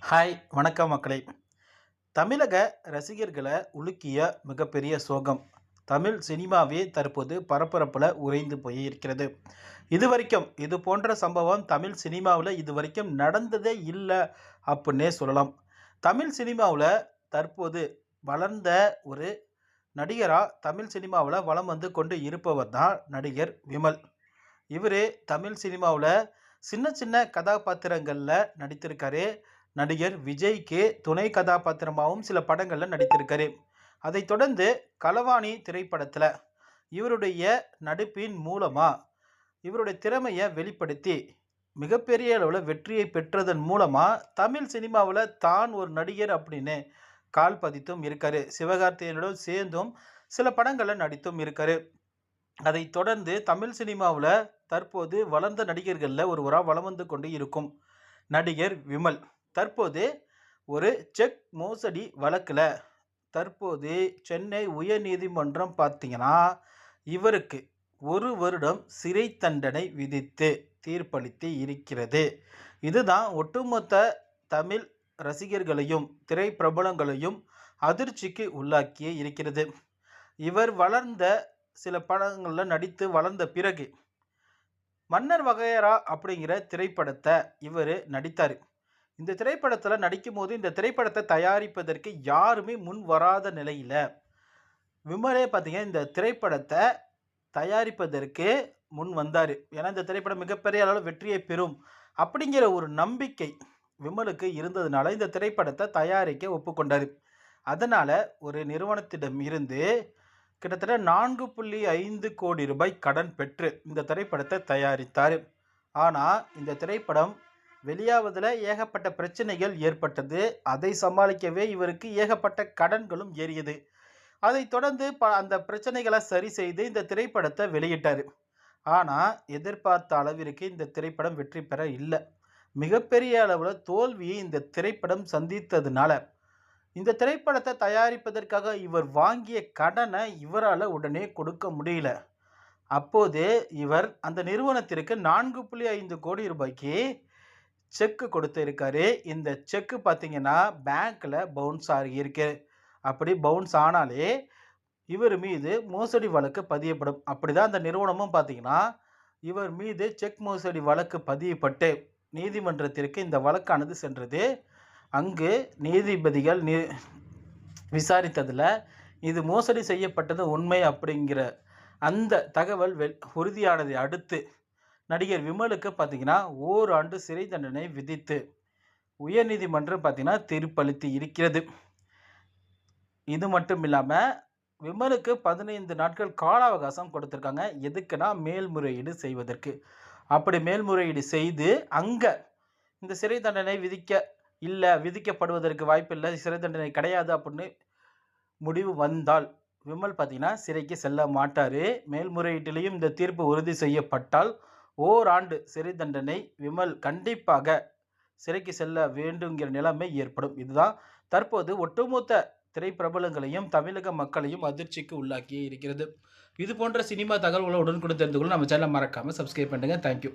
Hi வணக்கம் மக்களே. தமிழக ரசிகர்களை உலுக்கிய மிகப்பெரிய சோகம். தமிழ் சினிமாவே தற்போது பரபரப்பில் உறைந்து போயிருக்கிறது. இதுவரைக்கும் இது போன்ற சம்பவம் தமிழ் சினிமாவில் இதுவரைக்கும் நடந்ததே இல்லை அப்படின்னே சொல்லலாம். தமிழ் சினிமாவில் தற்போது வளர்ந்த ஒரு நடிகராக தமிழ் சினிமாவில் வலம் வந்து கொண்டு இருப்பவர் தான் நடிகர் விமல். இவர் தமிழ் சினிமாவில் சின்ன சின்ன கதாபாத்திரங்களில் நடித்திருக்காரு. நடிகர் விஜய்க்கு துணை கதாபாத்திரமாகவும் சில படங்களில் நடித்திருக்காரு. அதைத் தொடர்ந்து களவாணி திரைப்படத்தில் இவருடைய நடிப்பின் மூலமாக இவருடைய திறமையை வெளிப்படுத்தி மிகப்பெரிய அளவில் வெற்றியை பெற்றதன் மூலமாக தமிழ் சினிமாவில் தான் ஒரு நடிகர் அப்படின்னு கால் பதித்தும் இருக்காரு. சிவகார்த்திகேயனுடன் சேர்ந்தும் சில படங்களில் நடித்தும் இருக்காரு. அதைத் தொடர்ந்து தமிழ் சினிமாவில் தற்போது வளர்ந்த நடிகர்களில் ஒருவராக வலம் வந்து கொண்டு இருக்கும் நடிகர் விமல் தற்போது ஒரு செக் மோசடி வழக்கில் தற்போது சென்னை உயர்நீதிமன்றம் பார்த்தீங்கன்னா இவருக்கு 1 வருடம் சிறை தண்டனை விதித்து தீர்ப்பளித்து இருக்கிறது. இதுதான் ஒட்டுமொத்த தமிழ் ரசிகர்களையும் திரைப்பிரபலங்களையும் அதிர்ச்சிக்கு உள்ளாக்கி இருக்கிறது. இவர் வளர்ந்த சில படங்களில் நடித்து வளர்ந்த பிறகு மன்னர் வகையறா அப்படிங்கிற திரைப்படத்தை இவர் நடித்தார். இந்த திரைப்படத்தில் நடிக்கும் போது இந்த திரைப்படத்தை தயாரிப்பதற்கு யாருமே முன் வராத நிலையில் விமலே பார்த்தீங்கன்னா இந்த திரைப்படத்தை தயாரிப்பதற்கு முன் வந்தார். ஏன்னா இந்த திரைப்படம் மிகப்பெரிய அளவில் வெற்றியை பெறும் அப்படிங்கிற ஒரு நம்பிக்கை விமலுக்கு இருந்ததுனால இந்த திரைப்படத்தை தயாரிக்க ஒப்புக்கொண்டார். அதனால் ஒரு நிறுவனத்திடம் இருந்து கிட்டத்தட்ட 4.5 கோடி ரூபாய் கடன் பெற்று இந்த திரைப்படத்தை தயாரித்தார். ஆனால் இந்த திரைப்படம் வெளியாவதில் ஏகப்பட்ட பிரச்சனைகள் ஏற்பட்டது. அதை சமாளிக்கவே இவருக்கு ஏகப்பட்ட கடன்களும் ஏறியது. அதைத் தொடர்ந்து அந்த பிரச்சனைகளை சரி செய்து இந்த திரைப்படத்தை வெளியிட்டார். ஆனால் எதிர்பார்த்த அளவிற்கு இந்த திரைப்படம் வெற்றி பெற இல்லை. மிகப்பெரிய அளவில் தோல்வியை இந்த திரைப்படம் சந்தித்ததுனால இந்த திரைப்படத்தை தயாரிப்பதற்காக இவர் வாங்கிய கடனை இவரால் உடனே கொடுக்க முடியல. அப்போது இவர் அந்த நிறுவனத்திற்கு 4.5 கோடி ரூபாய்க்கு செக்கு கொடுத்து இருக்காரு. இந்த செக்கு பார்த்தீங்கன்னா பேங்க்கில் பவுன்ஸ் ஆகியிருக்கு. அப்படி பவுன்ஸ் ஆனாலே இவர் மீது மோசடி வழக்கு பதியப்படும். அப்படி தான் அந்த நிறுவனமும் பார்த்தீங்கன்னா இவர் மீது செக் மோசடி வழக்கு பதியப்பட்டு நீதிமன்றத்திற்கு இந்த வழக்கானது சென்றது. அங்கு நீதிபதிகள் விசாரித்ததில் இது மோசடி செய்யப்பட்டது உண்மை அப்படிங்கிற அந்த தகவல் உறுதியானதை அடுத்து நடிகர் விமலுக்கு பார்த்தீங்கன்னா ஓராண்டு சிறை தண்டனை விதித்து உயர்நீதிமன்றம் பார்த்தீங்கன்னா தீர்ப்பளித்து இருக்கிறது. இது மட்டும் இல்லாமல் விமலுக்கு 15 நாட்கள் கால அவகாசம் கொடுத்துருக்காங்க. எதுக்குன்னா மேல்முறையீடு செய்வதற்கு. அப்படி மேல்முறையீடு செய்து அங்கே இந்த சிறை தண்டனை விதிக்கப்படுவதற்கு வாய்ப்பில்லை, சிறை தண்டனை கிடையாது அப்படின்னு முடிவு வந்தால் விமல் பார்த்தீங்கன்னா சிறைக்கு செல்ல மாட்டார். மேல்முறையீட்டிலையும் இந்த தீர்ப்பு உறுதி செய்யப்பட்டால் ஓராண்டு சிறை தண்டனை விமல் கண்டிப்பாக சிறைக்கு செல்ல வேண்டுங்கிற நிலைமை ஏற்படும். இதுதான் தற்போது ஒட்டுமொத்த திரைப்பிரபலங்களையும் தமிழக மக்களையும் அதிர்ச்சிக்கு உள்ளாக்கி இருக்கிறது. இது போன்ற சினிமா தகவல்களை உடனுக்குடன் தெரிந்து கொள்ள நம்ம சேனலை மறக்காமல் சப்ஸ்கிரைப் பண்ணுங்கள். தேங்க்யூ.